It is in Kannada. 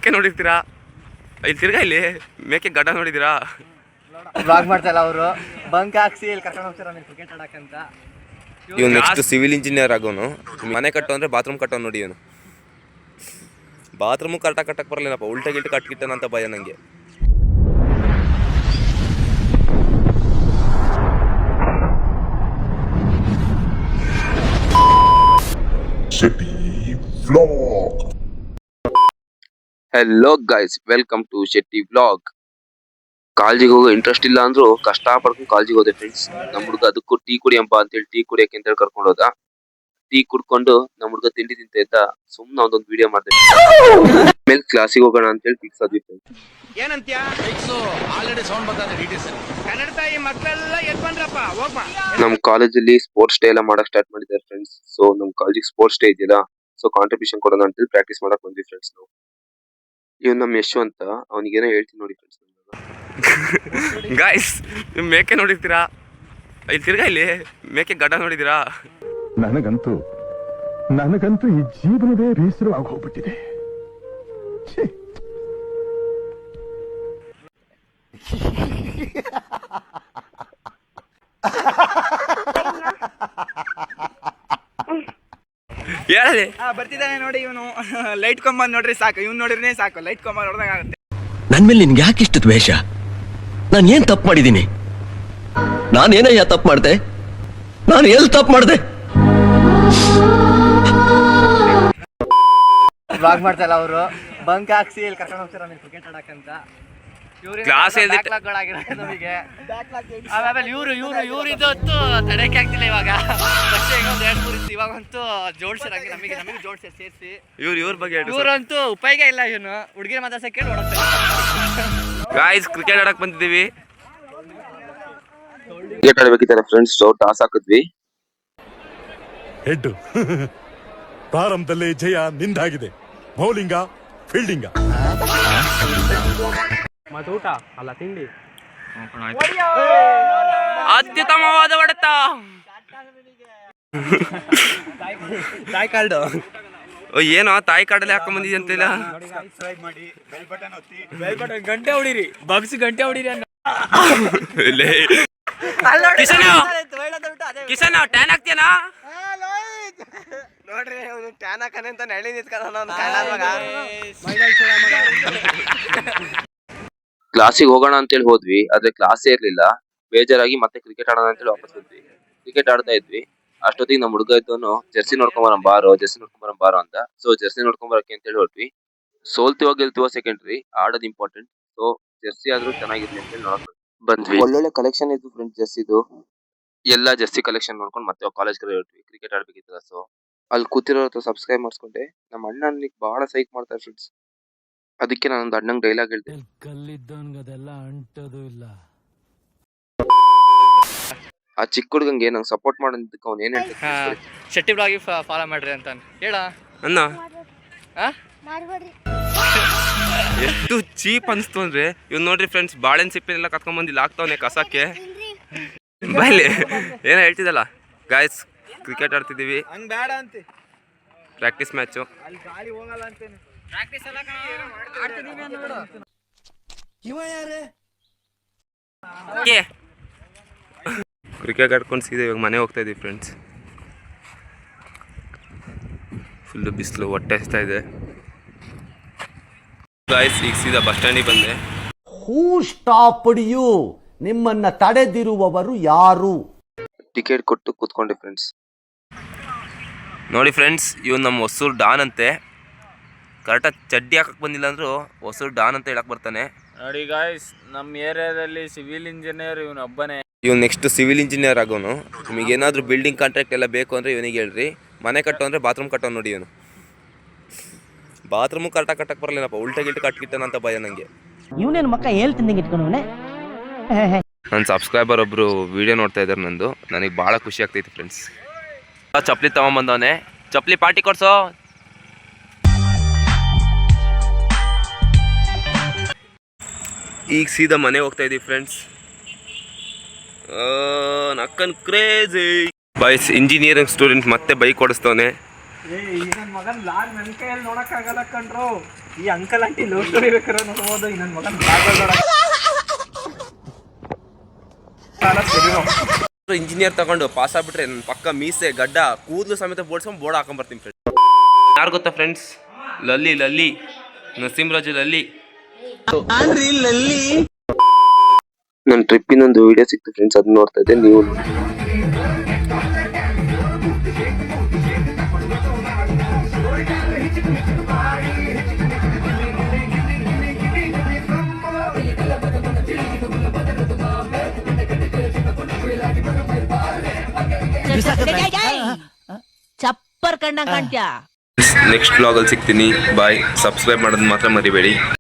ಮೇಕೆ ನೋಡಿರ್ತೀರಾ? ಇಲ್ಲಿ ತಿರ್ಗಾ ಇಲ್ಲಿ ಮೇಕೆ ಗಡ್ಡ ನೋಡಿದ್ದೀರಾ? ಬ್ಲಾಗ್ ಮಾಡ್ತಾಯಿಲ್ಲ ಅವರು ಬಂಕ್ ಹಾಕ್ಸಿ ಇಲ್ಲಿ ಕರ್ಕೊಂಡು ಹೋಗ್ತಾರೆ ಆಮೇಲೆ ಕ್ರಿಕೆಟ್ ಆಡಕ್ಕಂತ. ಇವನು ನೆಕ್ಸ್ಟ್ ಸಿವಿಲ್ ಇಂಜಿನಿಯರ್ ಆಗೋನು. ಮನೆ ಕಟ್ಟು ಅಂದರೆ ಬಾತ್ರೂಮ್ ಕಟ್ಟೋ ನೋಡಿ ಇವನು. ಬಾತ್ರೂಮು ಕಟ್ಟಕ್ಕೆ ಬರಲಿಲ್ಲಪ್ಪ, ಉಲ್ಟೆ ಗಿಲ್ಟೆ ಕಟ್ಕಿಟ್ಟನಂತ ಭಯ ನನಗೆ. Hello guys, welcome to Shetty vlog. ಕಾಲೇಜಿಗೆ ಹೋಗೋ ಇಂಟ್ರೆಸ್ಟ್ ಇಲ್ಲ ಅಂದ್ರು ಕಷ್ಟ ಪಡ್ಕೊಂಡು ಕಾಲೇಜಿಗೆ ಹೋದೆ ಫ್ರೆಂಡ್ಸ್. ನಮ್ಮ ಹುಡುಗ ಅದಕ್ಕೂ ಟೀ ಕುಡಿಯಂಪ ಅಂತೇಳಿ ಟೀ ಕುಡಿಯಕ್ಕೆ ಅಂತೇಳಿ ಕರ್ಕೊಂಡು ಹೋದ. ಟೀ ಕುಡ್ಕೊಂಡು ನಮ್ಮ ಹುಡುಗ ತಿಂಡಿ ತಿಂತ ಇದ್ದ. ಸುಮ್ಮನೆ ಒಂದೊಂದು ವಿಡಿಯೋ ಮಾಡ್ದೆ. ಆಮೇಲೆ ಕ್ಲಾಸಿಗೆ ಹೋಗೋಣ ಅಂತೇಳಿ ಫಿಕ್ಸ್ ಆದ್ವಿ ಫ್ರೆಂಡ್ಸ್. ನಮ್ಮ ಕಾಲೇಜಲ್ಲಿ ಸ್ಪೋರ್ಟ್ಸ್ ಡೇ ಎಲ್ಲ ಮಾಡಕ್ ಸ್ಟಾರ್ಟ್ ಮಾಡಿದ್ದಾರೆ ಫ್ರೆಂಡ್ಸ್. ಸೊ ನಮ್ಮ ಕಾಲೇಜಿಗೆ ಸ್ಪೋರ್ಟ್ಸ್ ಡೇ ಇದೆಯಲ್ಲ, ಸೊ ಕಾಂಟ್ರಿಬ್ಯೂಷನ್ ಕೊಡೋಣ ಅಂತೇಳಿ ಪ್ರಾಕ್ಟೀಸ್ ಮಾಡಕ್ ಬಂದ್ವಿ ಫ್ರೆಂಡ್ಸ್ ನಾವು. ಇವ್ ನಮ್ಮ ಯಶು ಅಂತ, ಅವನಿಗೇನೋ ಹೇಳ್ತೀನಿ ನೋಡಿ ಫ್ರೆಂಡ್ಸ್. ಗಾಯ್ಸ್, ನೀವು ಮೇಕೆ ನೋಡಿರ್ತೀರಾ? ಇಲ್ಲಿ ತಿರ್ಗಾ ಇಲ್ಲಿ ಮೇಕೆ ಗಡ್ಡ ನೋಡಿದ್ದೀರಾ? ನನಗಂತೂ ಈ ಜೀವನವೇ ಬೇಸರವಾಗಿ ಹೋಗ್ಬಿಟ್ಟಿದೆ. ಹೇಳದೆ ಬರ್ತಿದ್ದಾನೆ ನೋಡಿ ಇವನು. ಲೈಟ್ ಕೊಂಬ ನೋಡ್ರಿ ಸಾಕು, ಇವ್ನು ನೋಡಿದ್ರೆ ಸಾಕು, ಲೈಟ್ ಕೊಂಬ ನೋಡಿದಾಗ ಆಗುತ್ತೆ. ನನ್ ಮೇಲೆ ನಿನ್ಗೆ ಯಾಕೆ ಇಷ್ಟು ದ್ವೇಷ? ನಾನು ಏನ್ ತಪ್ಪು ಮಾಡಿದ್ದೀನಿ? ನಾನೇನಯ್ಯ ತಪ್ಪು ಮಾಡ್ದೆ? ನಾನು ಎಲ್ಲಿ ತಪ್ಪು ಮಾಡ್ದೆ? ಬ್ಲಾಗ್ ಮಾಡ್ತಾಯಿಲ್ಲ ಅವರು ಬಂಕ್ ಹಾಕ್ಸಿ ಇಲ್ಲಿ ಕರ್ಕೊಂಡು ಹೋಗ್ತಾರೆ ಆಮೇಲೆ ಕ್ರಿಕೆಟ್ ಆಡಕ್ಕಂತ. ಕ್ಲಾಸ್ ನಮಗೆ ಆಮೇಲೆ ಇವ್ರು ಇದೊತ್ತು ತಡೆಯಕ್ಕೆ ಆಗ್ತಿಲ್ಲ ಇವಾಗ. ಇವಾಗಂತೂ ಜೋಡ್ಸಿರ ನಮಗೆ ಜೋಡ್ಸಿ ಸೇರಿಸಿ ಇವ್ರ ಬಗ್ಗೆ ಇವ್ರಂತೂ ಉಪಯೋಗ ಇಲ್ಲ. ಇವನು ಹುಡುಗಿರ ಮಾತಾಡ್ಸಕ್ಕೆ ಕೇಳಿ ಓಡಾಡ್ತಾರೆ. ಗಾಯ್ಸ್, ಕ್ರಿಕೆಟ್ ಆಡಕ್ ಬಂದಿದ್ದೀವಿ. ಕ್ರಿಕೆಟ್ ಆಡ್ಬೇಕಿದ್ದಾರೆ ಫ್ರೆಂಡ್ಸ್. ಟಾಸ್ ಹಾಕಿದ್ವಿ. ಹೆಡ್ ಪ್ರಾರಂಭದಲ್ಲೇ ಜಯ ನಿಂದಾಗಿದೆ. ಬೌಲಿಂಗ ಫೀಲ್ಡಿಂಗ ಮತ್ತೆ ಊಟ ಅಲ್ಲ ತಿಂಡಿ. ಅತ್ಯುತ್ತಮವಾದ ಹೊಡೆತ. ತಾಯಿ ಕಾರ್ಡು ಏನೋ ತಾಯಿ ಕಾರ್ಡಲ್ಲಿ ಹಾಕೊಂಡ್ ಬಂದಿದೆ ಅಂತಿಲ್ಲ. ಗಂಟೆ ಹೊಡಿರಿ, ಬಗ್ಸಿ ಗಂಟೆ ಹೊಡಿರಿ. ಕಿಶನ್ ಟ್ಯಾನ್ ಹಾಕ್ತೀಯನಾ? ನೋಡ್ರಿ ಟ್ಯಾನ್ ಹಾಕನೆ ಅಂತ ನೆಳಿ ನಿಂತ್ಕೊಂಡ. ಕ್ಲಾಸಿಗೆ ಹೋಗೋಣ ಅಂತೇಳಿ ಹೋದ್ವಿ, ಆದ್ರೆ ಕ್ಲಾಸೇ ಇರ್ಲಿಲ್ಲ. ಬೇಜಾರಾಗಿ ಮತ್ತೆ ಕ್ರಿಕೆಟ್ ಆಡೋಣ ಅಂತೇಳಿ ವಾಪಸ್ ಬಂದ್ವಿ. ಕ್ರಿಕೆಟ್ ಆಡ್ತಾ ಇದ್ವಿ. ಅಷ್ಟೊತ್ತಿಗೆ ನಮ್ಮ ಹುಡುಗ ಇದ್ದವನು ಜರ್ಸಿ ನೋಡ್ಕೊಂಬರ ಬಾರೋ ಅಂತ. ಸೊ ಜರ್ಸಿ ನೋಡ್ಕೊಂಬರಕ್ಕೆ ಅಂತೇಳಿ ಹೊರಟ್ವಿ. ಸೋಲ್ತಿವೋ ಗೆಲ್ತಿವೋ ಸೆಕೆಂಡ್ರಿ, ಆಡೋದು ಇಂಪಾರ್ಟೆಂಟ್. ಸೊ ಜರ್ಸಿ ಆದ್ರೂ ಚೆನ್ನಾಗಿರ್ಲಿ ಅಂತೇಳಿ ನೋಡಕ್ ಬಂದ್ವಿ. ಒಳ್ಳೊಳ್ಳೆ ಕಲೆಕ್ಷನ್ ಇತ್ತು ಫ್ರೆಂಡ್ಸ್ ಜರ್ಸಿದು. ಎಲ್ಲಾ ಜರ್ಸಿ ಕಲೆಕ್ಷನ್ ನೋಡ್ಕೊಂಡು ಮತ್ತೆ ಕಾಲೇಜ್ ಕಡೆ ಹೊರಟ್ವಿ. ಕ್ರಿಕೆಟ್ ಆಡ್ಬೇಕಿತ್ತಲ್ಲ, ಸೊ ಅಲ್ಲಿ ಕೂತಿರೋ ಸಬ್ಸ್ಕ್ರೈಬ್ ಮಾಡಿಸ್ಕೊಂಡೆ. ನಮ್ಮ ಅಣ್ಣ ನನಗೆ ಬಹಳ ಸೈಕ್ ಮಾಡ್ತಾರೆ ಫ್ರೆಂಡ್ಸ್. ಅದಕ್ಕೆ ನಾನೊಂದು ಅಣ್ಣಂಗೆ ಡೈಲಾಗ್ ಹೇಳ್ದೆ. ಆ ಚಿಕ್ಕ ಹುಡುಗಂಗೆ ನಂಗೆ ಸಪೋರ್ಟ್ ಮಾಡೋದಕ್ಕೆ ಅವ್ನು ಏನ್ ಹೇಳ್ತಾರೆ? ಶೆಟ್ಟಿ ಬ್ಲಾಗ್ ಫಾಲೋ ಮಾಡ್ರಿ ಅಂತ ಹೇಳ ಅಣ್ಣ. ಎಷ್ಟು ಚೀಪ್ ಅನ್ಸ್ತು ಅಂದ್ರೆ, ಇವ್ ನೋಡ್ರಿ ಫ್ರೆಂಡ್ಸ್, ಬಾಳೆನ್ ಸಿಪ್ಪೆಲ್ಲ ಕತ್ಕೊಂಡ್ ಬಂದಿಲ್ಲ ಆಗ್ತಾವನೆ ಕಸಕ್ಕೆ. ಬೈಲಿ ಏನೋ ಹೇಳ್ತಿದ್ದಲ್ಲ ಗಾಯ್ಸ್, ಕ್ರಿಕೆಟ್ ಆಡ್ತಿದ್ದೀವಿ. Practice match. ಕ್ರಿಕೆಟ್ ಆಡ್ಕೊಂಡು ಸೀದಾ ಇವಾಗ ಮನೆ ಹೋಗ್ತಾ ಇದೀವಿ ಫ್ರೆಂಡ್ಸ್. ಫುಲ್ಲು ಬಿಸಿಲು, ಹೊಟ್ಟೆ ಹಸ್ತಾ ಇದೆ ಗಾಯ್ಸ್. ಈಗ ಸೀದಾ ಬಸ್ ಸ್ಟ್ಯಾಂಡಿಗೆ ಬಂದೆ. ಹೂ ಸ್ಟಾಪ್ಡ್ ಯು? ನಿಮ್ಮನ್ನ ತಡೆದಿರುವವರು ಯಾರು? ಟಿಕೆಟ್ ಕೊಟ್ಟು ಕೂತ್ಕೊಂಡೆ ಫ್ರೆಂಡ್ಸ್. ನೋಡಿ ಫ್ರೆಂಡ್ಸ್, ಇವ್ನು ನಮ್ಮ ಹೊಸೂರು ಡಾನ್ ಅಂತೆ. ಕರೆಕ್ಟಾಗಿ ಚಡ್ಡಿ ಹಾಕಕ್ಕೆ ಬಂದಿಲ್ಲ ಅಂದ್ರು ಹೊಸೂರು ಡಾನ್ ಅಂತ ಹೇಳಕ್ ಬರ್ತಾನೆ. ನೋಡಿ ಗಾಯ್ಸ್, ನಮ್ಮ ಏರಿಯಾದಲ್ಲಿ ಸಿವಿಲ್ ಇಂಜಿನಿಯರ್ ಇವನು ಒಬ್ಬನೇ. ಇವ್ನು ನೆಕ್ಸ್ಟ್ ಸಿವಿಲ್ ಇಂಜಿನಿಯರ್ ಆಗೋನು. ನಿಮಗೆ ಏನಾದರೂ ಬಿಲ್ಡಿಂಗ್ ಕಾಂಟ್ರಾಕ್ಟ್ ಎಲ್ಲ ಬೇಕು ಅಂದರೆ ಇವನಿಗೆ ಹೇಳ್ರಿ. ಮನೆ ಕಟ್ಟೋ ಅಂದರೆ ಬಾತ್ರೂಮ್ ಕಟ್ಟೋ ನೋಡಿ ಇವನು. ಬಾತ್ರೂಮು ಕಟ್ಟಕ್ಕೆ ಬರಲಿಲ್ಲಪ್ಪ, ಉಲ್ಟೆ ಗಿಲ್ಟೆ ಕಟ್ಕಿಟ್ಟನಂತ ಭಯ ನನಗೆ. ಇವನೇನು ಮಕ್ಕ ಹೇಳ್ತೀನಿ ಇಟ್ಕೊಂಡವನೇ. ನನ್ನ ಸಬ್ಸ್ಕ್ರೈಬರ್ ಒಬ್ಬರು ವಿಡಿಯೋ ನೋಡ್ತಾ ಇದ್ದಾರೆ ನಂದು. ನನಗೆ ಭಾಳ ಖುಷಿ ಆಗ್ತೈತಿ ಫ್ರೆಂಡ್ಸ್. ಚಪ್ಪಲಿ ತಗೊಂಬಂದವನೆ. ಚಪ್ಪಲಿ ಪಾರ್ಟಿ ಕೊಡ್ಸೋ. ಈಗ ಸೀದಾ ಮನೆ ಹೋಗ್ತಾ ಇದೀವಿ ಫ್ರೆಂಡ್ಸ್. ನಕ್ಕನ್ ಕ್ರೇಜಿ ಬಾಯ್ಸ್. ಇಂಜಿನಿಯರಿಂಗ್ ಸ್ಟೂಡೆಂಟ್ ಮತ್ತೆ ಬೈಕ್ ಓಡಿಸ್ತವನೆ. ಈ ನನ್ನ ಮಗನ್ ಬ್ಲಾಗ್ ನನ್ನ ಕೈಯಲ್ಲಿ ನೋಡಕ್ಕಾಗಲ್ಲ ಕಣ್ರು. ಈ ಅಂಕಲ್ ಆಂಟಿ ಲವ್ ಸ್ಟೋರಿ ಬೇಕಾದ್ರೆ ನೋಡ್ಬೋದು. ಈ ನನ್ನ ಮಗನ್ ಬ್ಲಾಗ್ ಇಂಜಿನಿಯರ್ ತಗೊಂಡು ಪಾಸ್ ಆಗ್ಬಿಟ್ರೆ ನನ್ನ ಪಕ್ಕ ಮೀಸೆ ಗಡ್ಡ ಕೂದಲು ಸಮೇತ ಬೋಡ್ಸ್ಕೊಂಡು ಬೋರ್ಡ್ ಹಾಕೊಂಡ್ಬರ್ತೀನಿ ಫ್ರೆಂಡ್ಸ್. ಯಾರು ಗೊತ್ತಾ ಫ್ರೆಂಡ್ಸ್? ಲಲ್ಲಿ ನರಸಿಂಹರಾಜು ಲಲ್ಲಿ. ನನ್ನ ಟ್ರಿಪ್ಪಿನೊಂದು ವಿಡಿಯೋ ಸಿಕ್ತು ಫ್ರೆಂಡ್ಸ್, ಅದನ್ನ ನೋಡ್ತಾ ಇದ್ದೆ, ನೀವು ನೋಡಿ. ಚಪ್ಪರ್ ಕಂಡ ಕಾಣ್ತ್ಯಾ. ನೆಕ್ಸ್ಟ್ ವ್ಲಾಗಲ್ಲಿ ಸಿಗ್ತೀನಿ. ಬಾಯ್. ಸಬ್ಸ್ಕ್ರೈಬ್ ಮಾಡೋದು ಮಾತ್ರ ಮರಿಬೇಡಿ.